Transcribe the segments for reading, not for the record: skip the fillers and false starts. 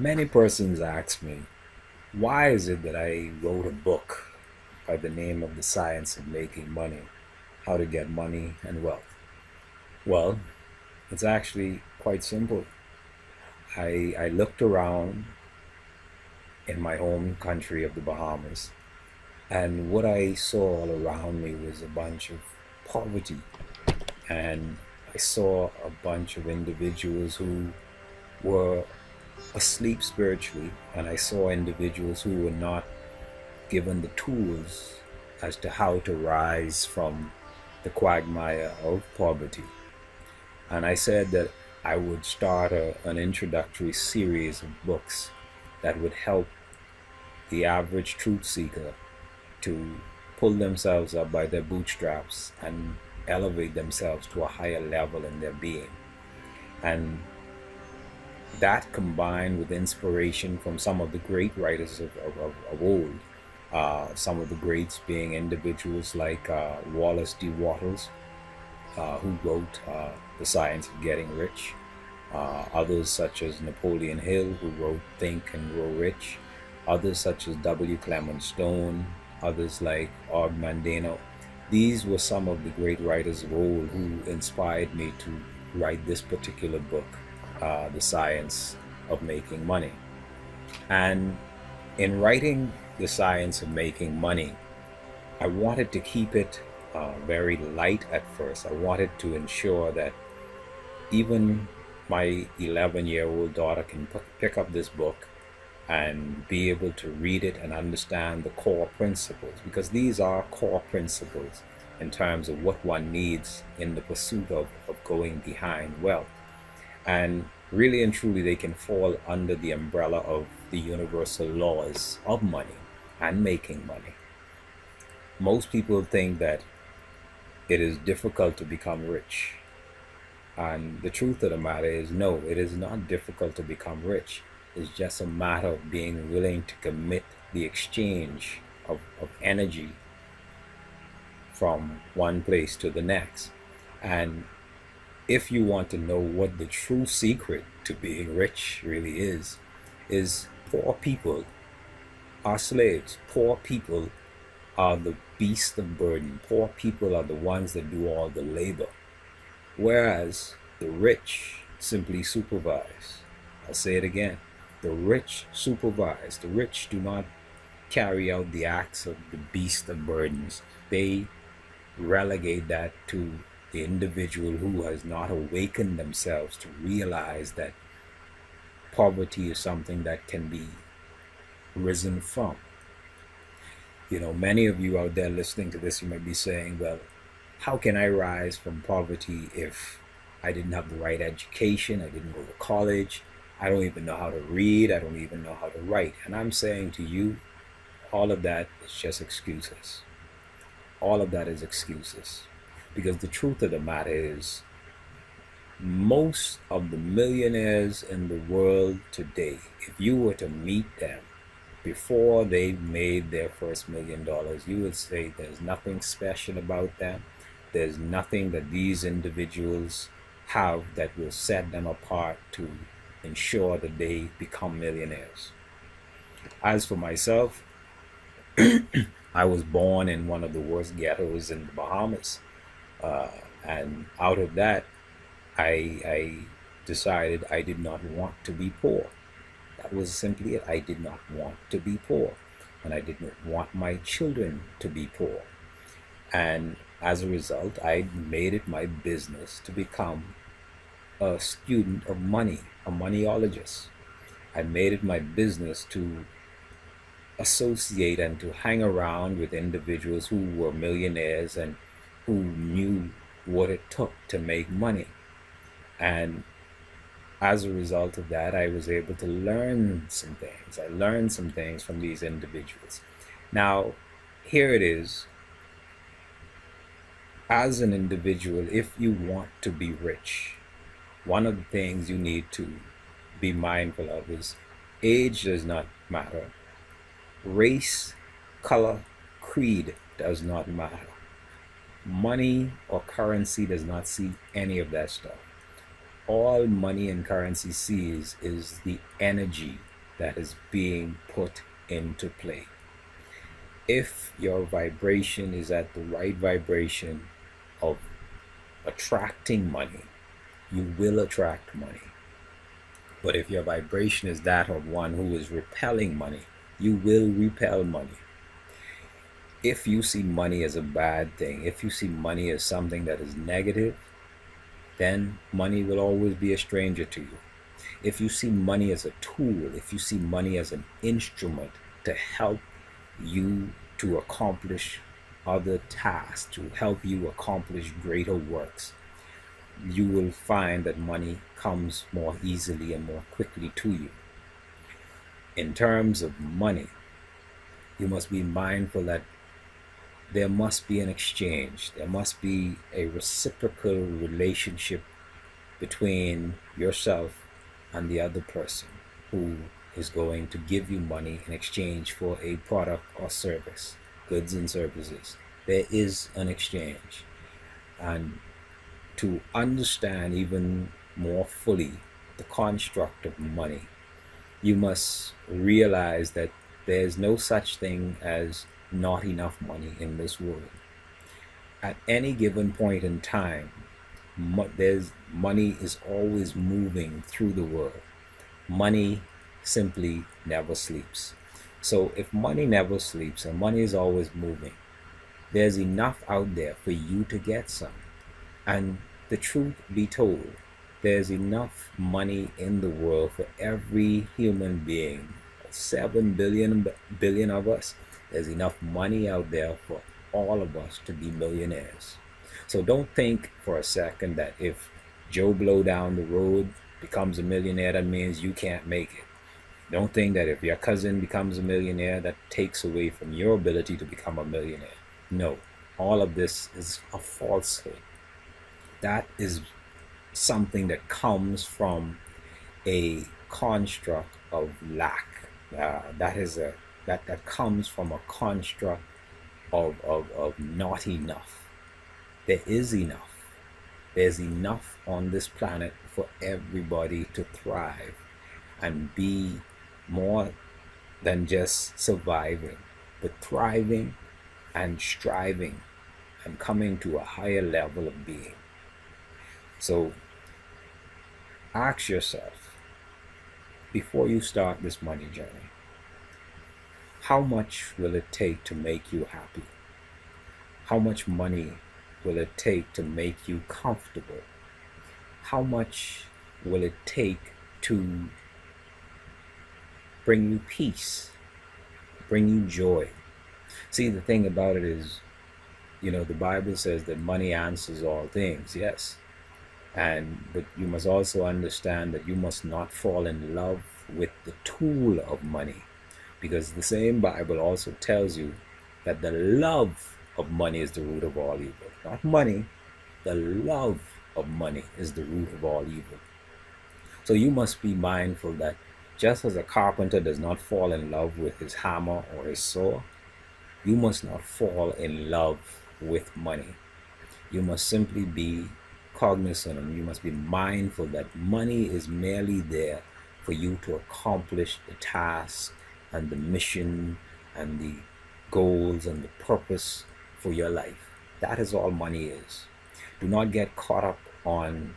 Many persons ask me, why is it that I wrote a book by the name of The Science of Making Money, How to Get Money and Wealth? Well, it's actually quite simple. I looked around in my home country of the Bahamas, and what I saw all around me was a bunch of poverty. And I saw a bunch of individuals who were asleep spiritually, and I saw individuals who were not given the tools as to how to rise from the quagmire of poverty. And I said that I would start an introductory series of books that would help the average truth seeker to pull themselves up by their bootstraps and elevate themselves to a higher level in their being. And that combined with inspiration from some of the great writers of old, some of the greats being individuals like Wallace D. Wattles, who wrote The Science of Getting Rich, others such as Napoleon Hill, who wrote Think and Grow Rich, others such as W. Clement Stone, others like Og Mandino. These were some of the great writers of old who inspired me to write this particular book, The Science of Making Money. And in writing The Science of Making Money, I wanted to keep it very light at first. I wanted to ensure that even my 11-year-old daughter can pick up this book and be able to read it and understand the core principles, because these are core principles in terms of what one needs in the pursuit of going behind wealth. And really and truly, they can fall under the umbrella of the universal laws of money and making money. Most people think that it is difficult to become rich. And the truth of the matter is, no, it is not difficult to become rich. It's just a matter of being willing to commit the exchange of energy from one place to the next. And if you want to know what the true secret to being rich really is poor people are slaves. Poor people are the beasts of burden. Poor people are the ones that do all the labor, whereas the rich simply supervise. I'll say it again. The rich supervise. The rich do not carry out the acts of the beast of burdens. They relegate that to the individual who has not awakened themselves to realize that poverty is something that can be risen from. Many of you out there listening to this, you might be saying, well, how can I rise from poverty if I didn't have the right education? I didn't go to college. I don't even know how to read. I don't even know how to write. And I'm saying to you, all of that is just excuses. All of that is excuses. Because the truth of the matter is, most of the millionaires in the world today, if you were to meet them before they made their first $1 million, you would say there's nothing special about them. There's nothing that these individuals have that will set them apart to ensure that they become millionaires. As for myself, I was born in one of the worst ghettos in the Bahamas. Uh, and out of that, I decided I did not want to be poor. That was simply it. I did not want to be poor. And I did not want my children to be poor. And as a result, I made it my business to become a student of money, a moneyologist. I made it my business to associate and to hang around with individuals who were millionaires and who knew what it took to make money. And as a result of that, I was able to learn some things. I learned some things from these individuals. Now, here it is. As an individual, if you want to be rich, one of the things you need to be mindful of is age does not matter. Race, color, creed does not matter. Money or currency does not see any of that stuff. All money and currency sees is the energy that is being put into play. If your vibration is at the right vibration of attracting money, you will attract money. But if your vibration is that of one who is repelling money, you will repel money. If you see money as a bad thing, if you see money as something that is negative, then money will always be a stranger to you. If you see money as a tool, if you see money as an instrument to help you to accomplish other tasks, to help you accomplish greater works, you will find that money comes more easily and more quickly to you. In terms of money, you must be mindful that there must be an exchange. There must be a reciprocal relationship between yourself and the other person who is going to give you money in exchange for a product or service, goods and services. There is an exchange. And to understand even more fully the construct of money, you must realize that there's no such thing as not enough money in this world. At any given point in time, money is always moving through the world. Money simply never sleeps. So if money never sleeps and money is always moving, there's enough out there for you to get some. And the truth be told, there's enough money in the world for every human being. 7 billion of us. There's enough money out there for all of us to be millionaires. So don't think for a second that if Joe Blow down the road becomes a millionaire, that means you can't make it. Don't think that if your cousin becomes a millionaire, that takes away from your ability to become a millionaire. No, all of this is a falsehood. That is something that comes from a construct of lack. That comes from a construct of not enough. There is enough. There's enough on this planet for everybody to thrive and be more than just surviving, but thriving and striving and coming to a higher level of being. So ask yourself, before you start this money journey, how much will it take to make you happy? How much money will it take to make you comfortable? How much will it take to bring you peace, bring you joy? See, the thing about it is, the Bible says that money answers all things, yes. But you must also understand that you must not fall in love with the tool of money, because the same Bible also tells you that the love of money is the root of all evil. Not money, the love of money is the root of all evil. So you must be mindful that just as a carpenter does not fall in love with his hammer or his saw, you must not fall in love with money. You must simply be cognizant and you must be mindful that money is merely there for you to accomplish the task and the mission and the goals and the purpose for your life. That is all money is. Do not get caught up on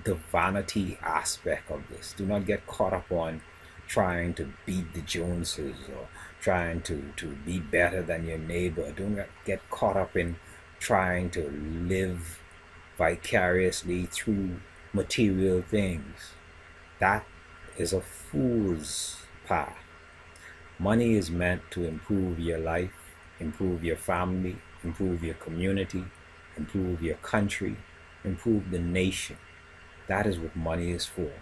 the vanity aspect of this. Do not get caught up on trying to beat the Joneses or trying to be better than your neighbor. Do not get caught up in trying to live vicariously through material things. That is a fool's path. Money is meant to improve your life, improve your family, improve your community, improve your country, improve the nation. That is what money is for.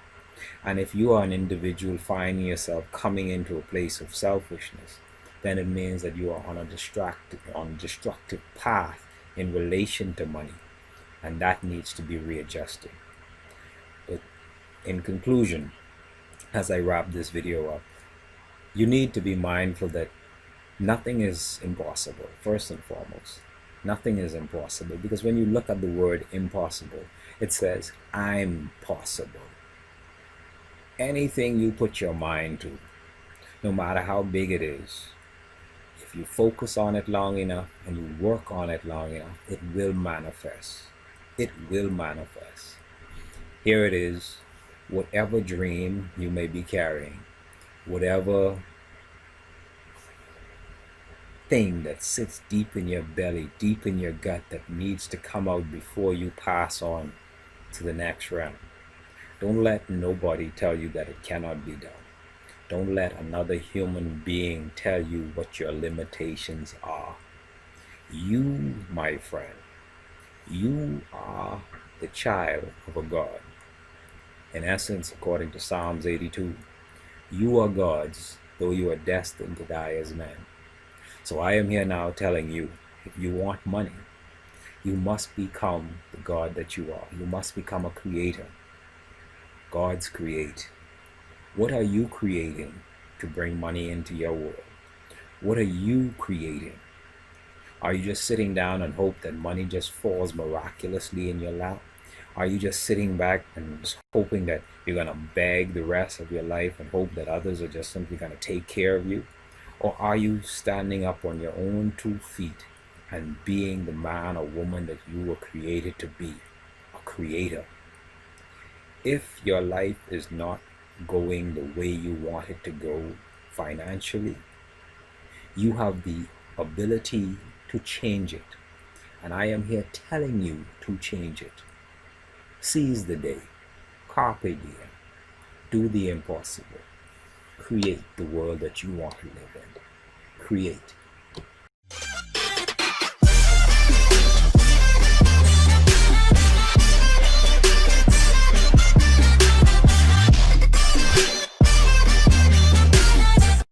And if you are an individual finding yourself coming into a place of selfishness, then it means that you are on a destructive path in relation to money, and that needs to be readjusted. But in conclusion, as I wrap this video up, you need to be mindful that nothing is impossible. First and foremost, nothing is impossible, because when you look at the word impossible, it says I'm possible. Anything you put your mind to, no matter how big it is, if you focus on it long enough and you work on it long enough, it will manifest. It will manifest. Here it is. Whatever dream you may be carrying, whatever thing that sits deep in your belly, deep in your gut, that needs to come out before you pass on to the next round. Don't let nobody tell you that it cannot be done. Don't let another human being tell you what your limitations are. You, my friend, you are the child of a God. In essence, according to Psalms 82, you are God's, though you are destined to die as men. So I am here now telling you, if you want money, you must become the God that you are. You must become a creator. Gods create. What are you creating to bring money into your world? What are you creating? Are you just sitting down and hope that money just falls miraculously in your lap? Are you just sitting back and just hoping that you're going to beg the rest of your life and hope that others are just simply going to take care of you? Or are you standing up on your own 2 feet and being the man or woman that you were created to be, a creator? If your life is not going the way you want it to go financially, you have the ability to change it. And I am here telling you to change it. Seize the day. Carpe diem. Do the impossible. Create the world that you want to live in. Create.